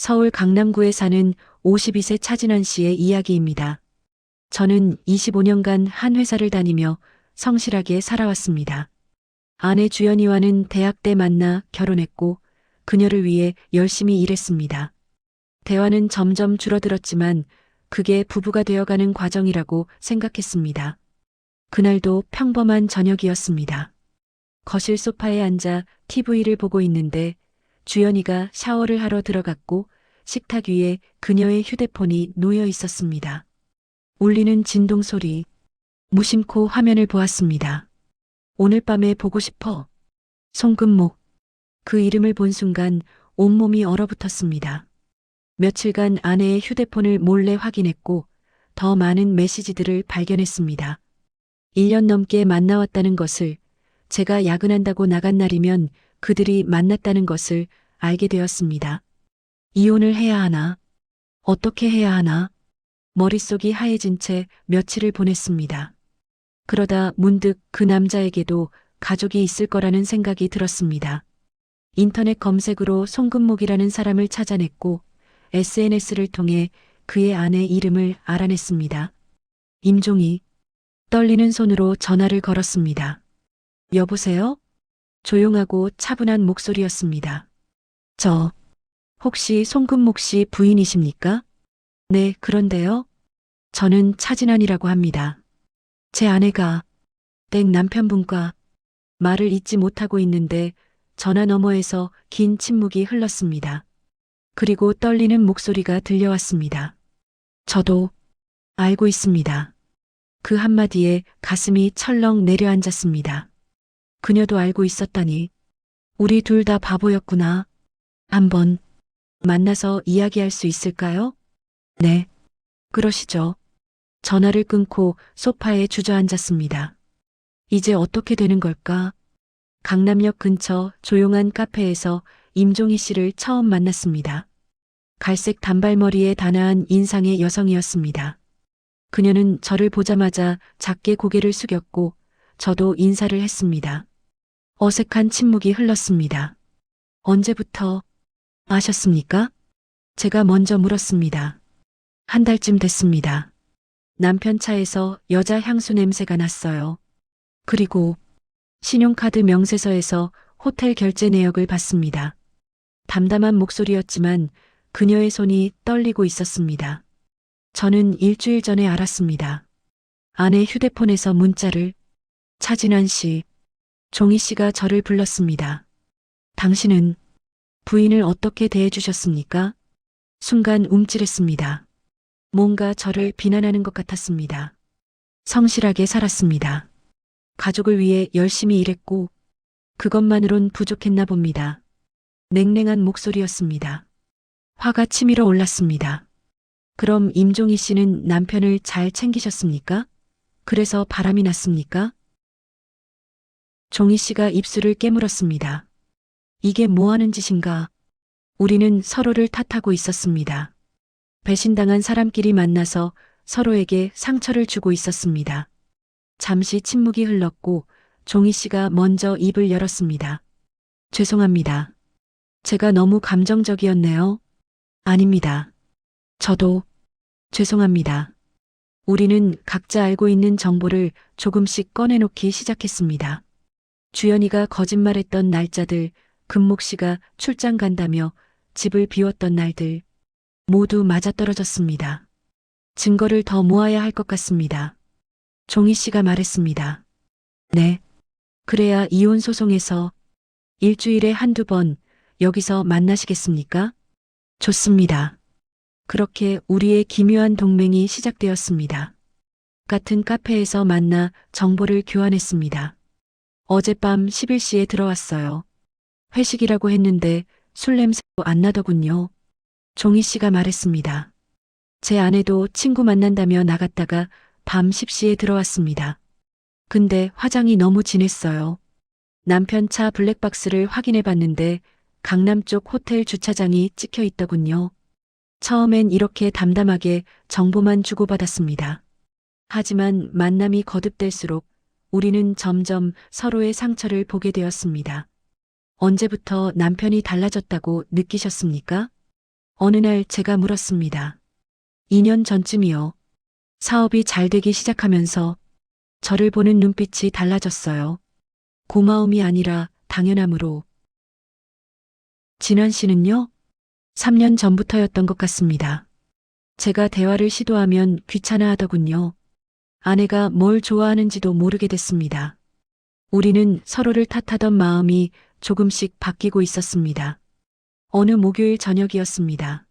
서울 강남구에 사는 52세 차진환 씨의 이야기입니다. 저는 25년간 한 회사를 다니며 성실하게 살아왔습니다. 아내 주연이와는 대학 때 만나 결혼했고 그녀를 위해 열심히 일했습니다. 대화는 점점 줄어들었지만 그게 부부가 되어가는 과정이라고 생각했습니다. 그날도 평범한 저녁이었습니다. 거실 소파에 앉아 TV를 보고 있는데 주연이가 샤워를 하러 들어갔고 식탁 위에 그녀의 휴대폰이 놓여 있었습니다. 울리는 진동 소리. 무심코 화면을 보았습니다. 오늘 밤에 보고 싶어. 송금목. 그 이름을 본 순간 온몸이 얼어붙었습니다. 며칠간 아내의 휴대폰을 몰래 확인했고 더 많은 메시지들을 발견했습니다. 1년 넘게 만나왔다는 것을, 제가 야근한다고 나간 날이면 그들이 만났다는 것을 알게 되었습니다. 이혼을 해야 하나? 어떻게 해야 하나? 머릿속이 하얘진 채 며칠을 보냈습니다. 그러다 문득 그 남자에게도 가족이 있을 거라는 생각이 들었습니다. 인터넷 검색으로 송금목이라는 사람을 찾아냈고 SNS를 통해 그의 아내 이름을 알아냈습니다. 임종희. 떨리는 손으로 전화를 걸었습니다. 여보세요? 조용하고 차분한 목소리였습니다. 저, 혹시 송금목 씨 부인이십니까? 네, 그런데요. 저는 차진환이라고 합니다. 제 아내가 땡 남편분과 말을 잇지 못하고 있는데 전화 너머에서 긴 침묵이 흘렀습니다. 그리고 떨리는 목소리가 들려왔습니다. 저도 알고 있습니다. 그 한마디에 가슴이 철렁 내려앉았습니다. 그녀도 알고 있었다니. 우리 둘 다 바보였구나. 한번 만나서 이야기할 수 있을까요? 네. 그러시죠. 전화를 끊고 소파에 주저앉았습니다. 이제 어떻게 되는 걸까? 강남역 근처 조용한 카페에서 임종희 씨를 처음 만났습니다. 갈색 단발머리에 단아한 인상의 여성이었습니다. 그녀는 저를 보자마자 작게 고개를 숙였고 저도 인사를 했습니다. 어색한 침묵이 흘렀습니다. 언제부터 아셨습니까? 제가 먼저 물었습니다. 한 달쯤 됐습니다. 남편 차에서 여자 향수 냄새가 났어요. 그리고 신용카드 명세서에서 호텔 결제 내역을 봤습니다. 담담한 목소리였지만 그녀의 손이 떨리고 있었습니다. 저는 일주일 전에 알았습니다. 아내 휴대폰에서 문자를. 차진환 씨, 종희 씨가 저를 불렀습니다. 당신은 부인을 어떻게 대해주셨습니까? 순간 움찔했습니다. 뭔가 저를 비난하는 것 같았습니다. 성실하게 살았습니다. 가족을 위해 열심히 일했고 그것만으론 부족했나 봅니다. 냉랭한 목소리였습니다. 화가 치밀어 올랐습니다. 그럼 임종희 씨는 남편을 잘 챙기셨습니까? 그래서 바람이 났습니까? 종희 씨가 입술을 깨물었습니다. 이게 뭐 하는 짓인가? 우리는 서로를 탓하고 있었습니다. 배신당한 사람끼리 만나서 서로에게 상처를 주고 있었습니다. 잠시 침묵이 흘렀고 종희 씨가 먼저 입을 열었습니다. 죄송합니다. 제가 너무 감정적이었네요. 아닙니다. 저도 죄송합니다. 우리는 각자 알고 있는 정보를 조금씩 꺼내놓기 시작했습니다. 주연이가 거짓말했던 날짜들, 금목 씨가 출장 간다며 집을 비웠던 날들, 모두 맞아떨어졌습니다. 증거를 더 모아야 할 것 같습니다. 종희 씨가 말했습니다. 네. 그래야 이혼 소송에서 일주일에 한두 번 여기서 만나시겠습니까? 좋습니다. 그렇게 우리의 기묘한 동맹이 시작되었습니다. 같은 카페에서 만나 정보를 교환했습니다. 어젯밤 11시에 들어왔어요. 회식이라고 했는데 술 냄새도 안 나더군요. 종희 씨가 말했습니다. 제 아내도 친구 만난다며 나갔다가 밤 10시에 들어왔습니다. 근데 화장이 너무 진했어요. 남편 차 블랙박스를 확인해 봤는데 강남 쪽 호텔 주차장이 찍혀 있더군요. 처음엔 이렇게 담담하게 정보만 주고받았습니다. 하지만 만남이 거듭될수록 우리는 점점 서로의 상처를 보게 되었습니다. 언제부터 남편이 달라졌다고 느끼셨습니까? 어느 날 제가 물었습니다. 2년 전쯤이요. 사업이 잘 되기 시작하면서 저를 보는 눈빛이 달라졌어요. 고마움이 아니라 당연함으로. 진환 씨는요? 3년 전부터였던 것 같습니다. 제가 대화를 시도하면 귀찮아 하더군요. 아내가 뭘 좋아하는지도 모르게 됐습니다. 우리는 서로를 탓하던 마음이 조금씩 바뀌고 있었습니다. 어느 목요일 저녁이었습니다.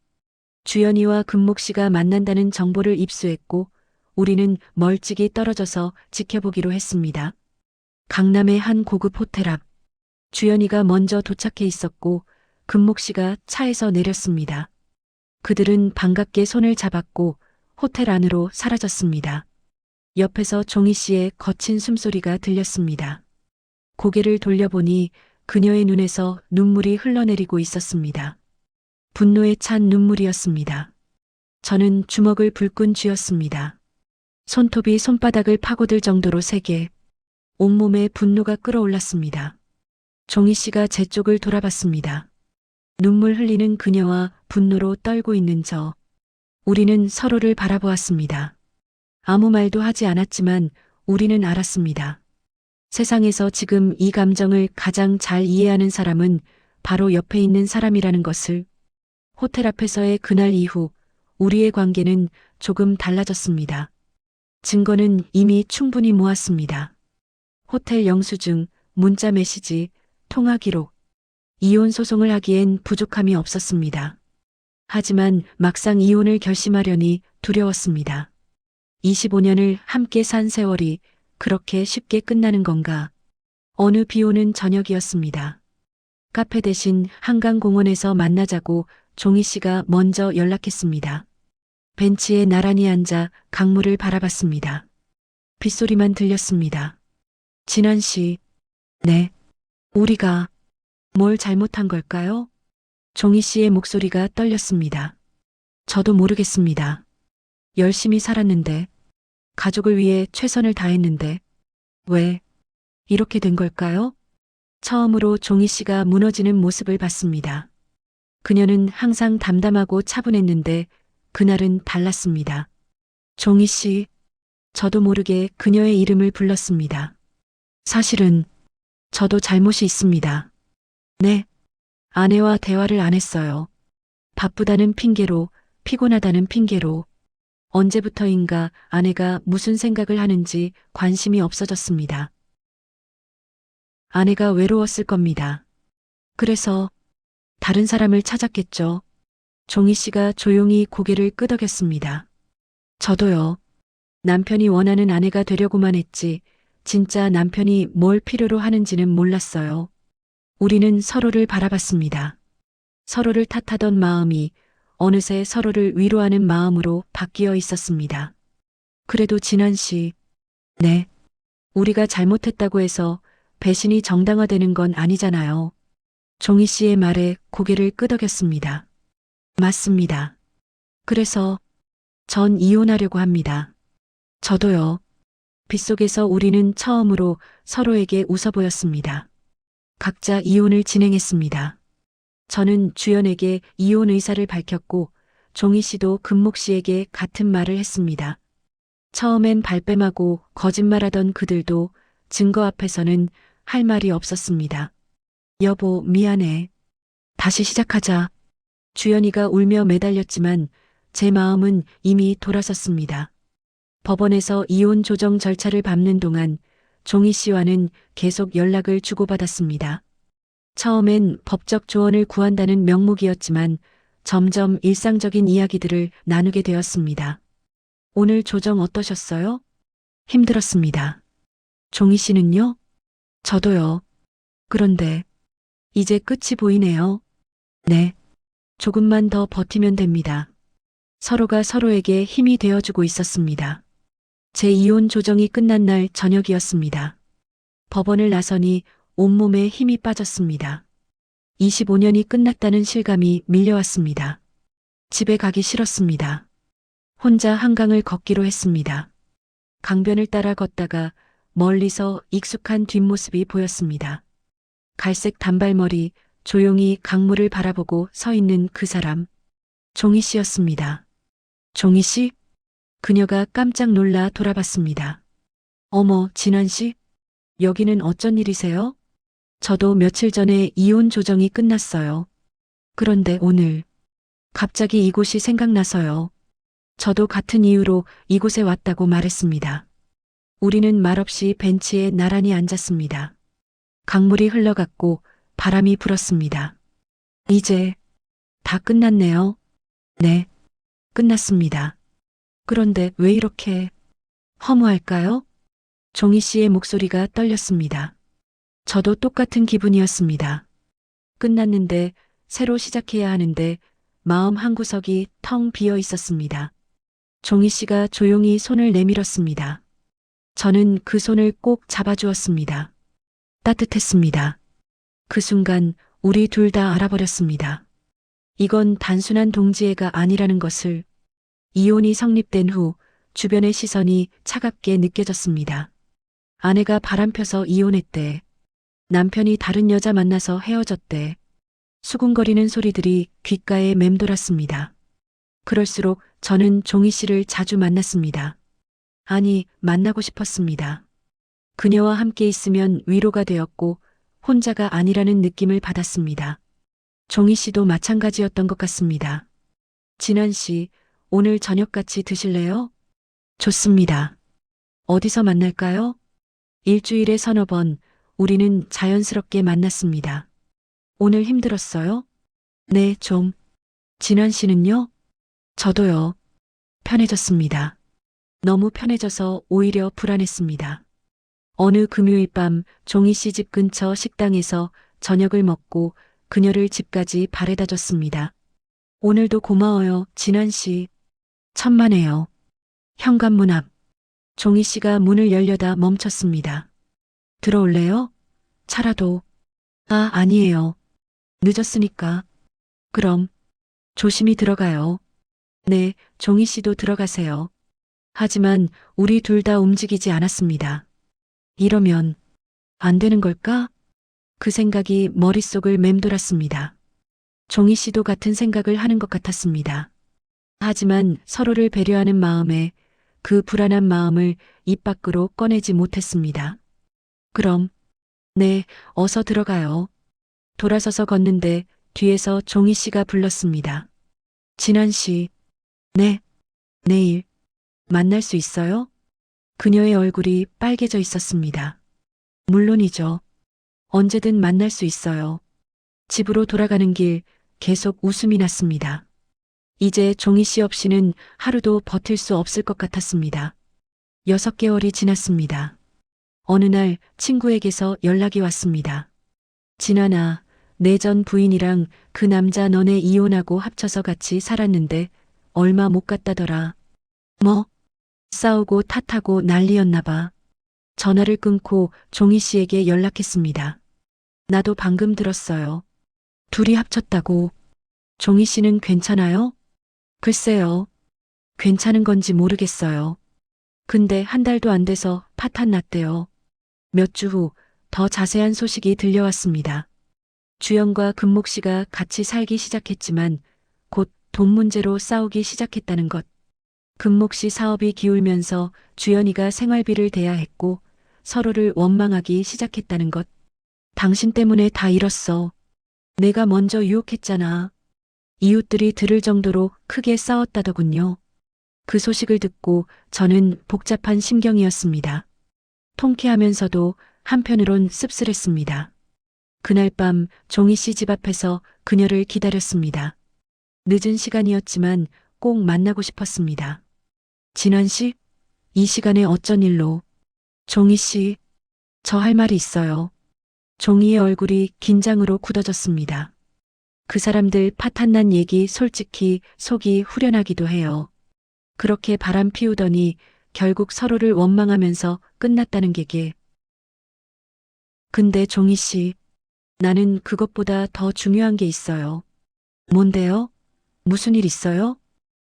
주연이와 금목 씨가 만난다는 정보를 입수했고 우리는 멀찍이 떨어져서 지켜보기로 했습니다. 강남의 한 고급 호텔 앞. 주연이가 먼저 도착해 있었고 금목 씨가 차에서 내렸습니다. 그들은 반갑게 손을 잡았고 호텔 안으로 사라졌습니다. 옆에서 종희 씨의 거친 숨소리가 들렸습니다. 고개를 돌려보니 그녀의 눈에서 눈물이 흘러내리고 있었습니다. 분노에 찬 눈물이었습니다. 저는 주먹을 불끈 쥐었습니다. 손톱이 손바닥을 파고들 정도로 세게 온몸에 분노가 끓어올랐습니다. 종희 씨가 제 쪽을 돌아봤습니다. 눈물 흘리는 그녀와 분노로 떨고 있는 저. 우리는 서로를 바라보았습니다. 아무 말도 하지 않았지만 우리는 알았습니다. 세상에서 지금 이 감정을 가장 잘 이해하는 사람은 바로 옆에 있는 사람이라는 것을. 호텔 앞에서의 그날 이후 우리의 관계는 조금 달라졌습니다. 증거는 이미 충분히 모았습니다. 호텔 영수증, 문자 메시지, 통화 기록. 이혼 소송을 하기엔 부족함이 없었습니다. 하지만 막상 이혼을 결심하려니 두려웠습니다. 25년을 함께 산 세월이 그렇게 쉽게 끝나는 건가? 어느 비 오는 저녁이었습니다. 카페 대신 한강공원에서 만나자고 종희 씨가 먼저 연락했습니다. 벤치에 나란히 앉아 강물을 바라봤습니다. 빗소리만 들렸습니다. 진환 씨, 네, 우리가 뭘 잘못한 걸까요? 종희 씨의 목소리가 떨렸습니다. 저도 모르겠습니다. 열심히 살았는데, 가족을 위해 최선을 다했는데, 왜 이렇게 된 걸까요? 처음으로 종희 씨가 무너지는 모습을 봤습니다. 그녀는 항상 담담하고 차분했는데 그날은 달랐습니다. 종희 씨, 저도 모르게 그녀의 이름을 불렀습니다. 사실은 저도 잘못이 있습니다. 네, 아내와 대화를 안 했어요. 바쁘다는 핑계로, 피곤하다는 핑계로. 언제부터인가 아내가 무슨 생각을 하는지 관심이 없어졌습니다. 아내가 외로웠을 겁니다. 그래서 다른 사람을 찾았겠죠. 종희 씨가 조용히 고개를 끄덕였습니다. 저도요. 남편이 원하는 아내가 되려고만 했지 진짜 남편이 뭘 필요로 하는지는 몰랐어요. 우리는 서로를 바라봤습니다. 서로를 탓하던 마음이 어느새 서로를 위로하는 마음으로 바뀌어 있었습니다. 그래도 진환 씨, 네, 우리가 잘못했다고 해서 배신이 정당화되는 건 아니잖아요. 종희 씨의 말에 고개를 끄덕였습니다. 맞습니다. 그래서 전 이혼하려고 합니다. 저도요. 빗속에서 우리는 처음으로 서로에게 웃어 보였습니다. 각자 이혼을 진행했습니다. 저는 주연에게 이혼 의사를 밝혔고 종희 씨도 금목 씨에게 같은 말을 했습니다. 처음엔 발뺌하고 거짓말하던 그들도 증거 앞에서는 할 말이 없었습니다. 여보, 미안해. 다시 시작하자. 주연이가 울며 매달렸지만 제 마음은 이미 돌아섰습니다. 법원에서 이혼 조정 절차를 밟는 동안 종희 씨와는 계속 연락을 주고받았습니다. 처음엔 법적 조언을 구한다는 명목이었지만 점점 일상적인 이야기들을 나누게 되었습니다. 오늘 조정 어떠셨어요? 힘들었습니다. 종희 씨는요? 저도요. 그런데 이제 끝이 보이네요. 네. 조금만 더 버티면 됩니다. 서로가 서로에게 힘이 되어주고 있었습니다. 제 이혼 조정이 끝난 날 저녁이었습니다. 법원을 나서니 온몸에 힘이 빠졌습니다. 25년이 끝났다는 실감이 밀려왔습니다. 집에 가기 싫었습니다. 혼자 한강을 걷기로 했습니다. 강변을 따라 걷다가 멀리서 익숙한 뒷모습이 보였습니다. 갈색 단발머리, 조용히 강물을 바라보고 서 있는 그 사람. 종희 씨였습니다. 종희 씨? 그녀가 깜짝 놀라 돌아봤습니다. 어머, 진환 씨? 여기는 어쩐 일이세요? 저도 며칠 전에 이혼 조정이 끝났어요. 그런데 오늘 갑자기 이곳이 생각나서요. 저도 같은 이유로 이곳에 왔다고 말했습니다. 우리는 말없이 벤치에 나란히 앉았습니다. 강물이 흘러갔고 바람이 불었습니다. 이제 다 끝났네요. 네, 끝났습니다. 그런데 왜 이렇게 허무할까요? 종희 씨의 목소리가 떨렸습니다. 저도 똑같은 기분이었습니다. 끝났는데 새로 시작해야 하는데 마음 한구석이 텅 비어 있었습니다. 종희 씨가 조용히 손을 내밀었습니다. 저는 그 손을 꼭 잡아주었습니다. 따뜻했습니다. 그 순간 우리 둘 다 알아버렸습니다. 이건 단순한 동지애가 아니라는 것을. 이혼이 성립된 후 주변의 시선이 차갑게 느껴졌습니다. 아내가 바람펴서 이혼했대. 남편이 다른 여자 만나서 헤어졌대. 수군거리는 소리들이 귓가에 맴돌았습니다. 그럴수록 저는 종희 씨를 자주 만났습니다. 아니, 만나고 싶었습니다. 그녀와 함께 있으면 위로가 되었고 혼자가 아니라는 느낌을 받았습니다. 종희 씨도 마찬가지였던 것 같습니다. 진환 씨, 오늘 저녁 같이 드실래요? 좋습니다. 어디서 만날까요? 일주일에 서너 번 우리는 자연스럽게 만났습니다. 오늘 힘들었어요? 네, 좀. 진환 씨는요? 저도요. 편해졌습니다. 너무 편해져서 오히려 불안했습니다. 어느 금요일 밤 종희 씨 집 근처 식당에서 저녁을 먹고 그녀를 집까지 바래다 줬습니다. 오늘도 고마워요, 진환 씨. 천만에요. 현관문 앞. 종희 씨가 문을 열려다 멈췄습니다. 들어올래요? 차라도. 아, 아니에요. 늦었으니까. 그럼 조심히 들어가요. 네, 종희 씨도 들어가세요. 하지만 우리 둘 다 움직이지 않았습니다. 이러면 안 되는 걸까? 그 생각이 머릿속을 맴돌았습니다. 종희 씨도 같은 생각을 하는 것 같았습니다. 하지만 서로를 배려하는 마음에 그 불안한 마음을 입 밖으로 꺼내지 못했습니다. 그럼, 네, 어서 들어가요. 돌아서서 걷는데 뒤에서 종희 씨가 불렀습니다. 진환 씨, 네, 내일 만날 수 있어요? 그녀의 얼굴이 빨개져 있었습니다. 물론이죠. 언제든 만날 수 있어요. 집으로 돌아가는 길 계속 웃음이 났습니다. 이제 종희 씨 없이는 하루도 버틸 수 없을 것 같았습니다. 6개월이 지났습니다. 어느 날 친구에게서 연락이 왔습니다. 진환아, 내 전 부인이랑 그 남자 너네 이혼하고 합쳐서 같이 살았는데 얼마 못 갔다더라. 뭐? 싸우고 탓하고 난리였나 봐. 전화를 끊고 종희 씨에게 연락했습니다. 나도 방금 들었어요. 둘이 합쳤다고. 종희 씨는 괜찮아요? 글쎄요. 괜찮은 건지 모르겠어요. 근데 한 달도 안 돼서 파탄 났대요. 몇 주 후 더 자세한 소식이 들려왔습니다. 주연과 금목 씨가 같이 살기 시작했지만 곧 돈 문제로 싸우기 시작했다는 것. 금목 씨 사업이 기울면서 주연이가 생활비를 대야 했고 서로를 원망하기 시작했다는 것. 당신 때문에 다 잃었어. 내가 먼저 유혹했잖아. 이웃들이 들을 정도로 크게 싸웠다더군요. 그 소식을 듣고 저는 복잡한 심경이었습니다. 통쾌하면서도 한편으론 씁쓸했습니다. 그날 밤 종희 씨 집 앞에서 그녀를 기다렸습니다. 늦은 시간이었지만 꼭 만나고 싶었습니다. 진환 씨? 이 시간에 어쩐 일로? 종희 씨, 저 할 말이 있어요. 종희의 얼굴이 긴장으로 굳어졌습니다. 그 사람들 파탄난 얘기 솔직히 속이 후련하기도 해요. 그렇게 바람 피우더니 결국 서로를 원망하면서 끝났다는 게게. 근데 종희 씨, 나는 그것보다 더 중요한 게 있어요. 뭔데요? 무슨 일 있어요?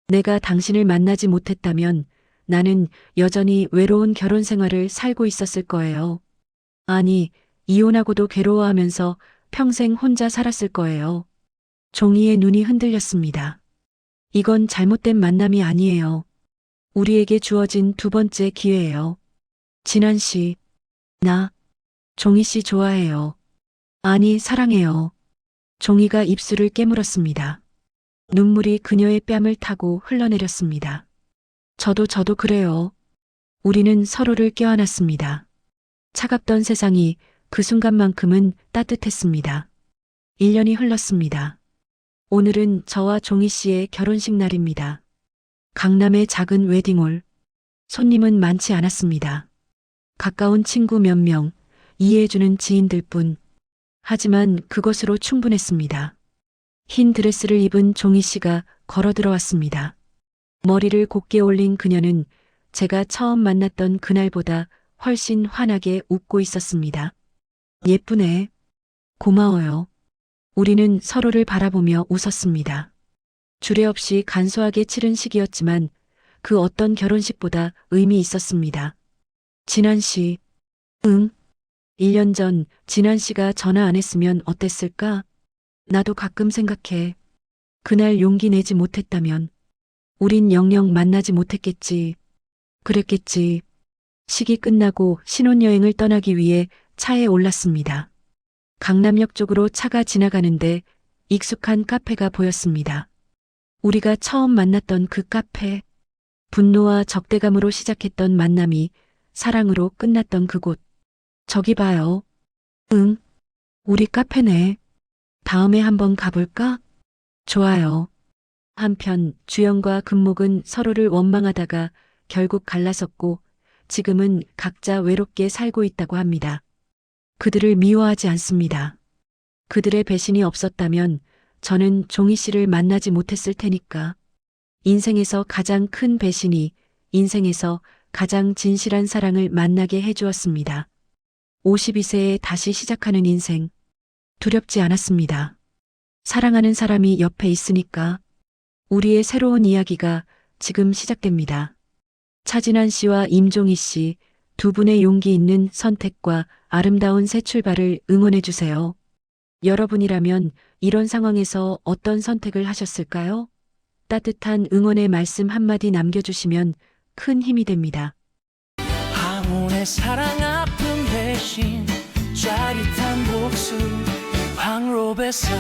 내가 당신을 만나지 못했다면 나는 여전히 외로운 결혼 생활을 살고 있었을 거예요. 아니, 이혼하고도 괴로워하면서 평생 혼자 살았을 거예요. 종희의 눈이 흔들렸습니다. 이건 잘못된 만남이 아니에요. 우리에게 주어진 두 번째 기회예요. 진한 씨, 나 종희 씨 좋아해요. 아니, 사랑해요. 종희가 입술을 깨물었습니다. 눈물이 그녀의 뺨을 타고 흘러내렸습니다. 저도 그래요. 우리는 서로를 껴안았습니다. 차갑던 세상이 그 순간만큼은 따뜻했습니다. 1년이 흘렀습니다. 오늘은 저와 종희 씨의 결혼식 날입니다. 강남의 작은 웨딩홀. 손님은 많지 않았습니다. 가까운 친구 몇 명, 이해해주는 지인들 뿐. 하지만 그것으로 충분했습니다. 흰 드레스를 입은 종희 씨가 걸어 들어왔습니다. 머리를 곧게 올린 그녀는 제가 처음 만났던 그날보다 훨씬 환하게 웃고 있었습니다. 예쁘네. 고마워요. 우리는 서로를 바라보며 웃었습니다. 주례없이 간소하게 치른 식이었지만 그 어떤 결혼식보다 의미 있었습니다. 진한 씨, 응. 1년 전 진한 씨가 전화 안 했으면 어땠을까? 나도 가끔 생각해. 그날 용기 내지 못했다면 우린 영영 만나지 못했겠지. 그랬겠지. 식이 끝나고 신혼여행을 떠나기 위해 차에 올랐습니다. 강남역 쪽으로 차가 지나가는데 익숙한 카페가 보였습니다. 우리가 처음 만났던 그 카페. 분노와 적대감으로 시작했던 만남이 사랑으로 끝났던 그곳. 저기 봐요. 응, 우리 카페네. 다음에 한번 가볼까? 좋아요. 한편 주영과 금목은 서로를 원망하다가 결국 갈라섰고 지금은 각자 외롭게 살고 있다고 합니다. 그들을 미워하지 않습니다. 그들의 배신이 없었다면 저는 종희 씨를 만나지 못했을 테니까. 인생에서 가장 큰 배신이 인생에서 가장 진실한 사랑을 만나게 해주었습니다. 52세에 다시 시작하는 인생. 두렵지 않았습니다. 사랑하는 사람이 옆에 있으니까. 우리의 새로운 이야기가 지금 시작됩니다. 차진환 씨와 임종희 씨, 두 분의 용기 있는 선택과 아름다운 새 출발을 응원해 주세요. 여러분이라면 이런 상황에서 어떤 선택을 하셨을까요? 따뜻한 응원의 말씀 한마디 남겨주시면 큰 힘이 됩니다. 황혼의 사랑 아픈 배신 짜릿한 복수 황로배사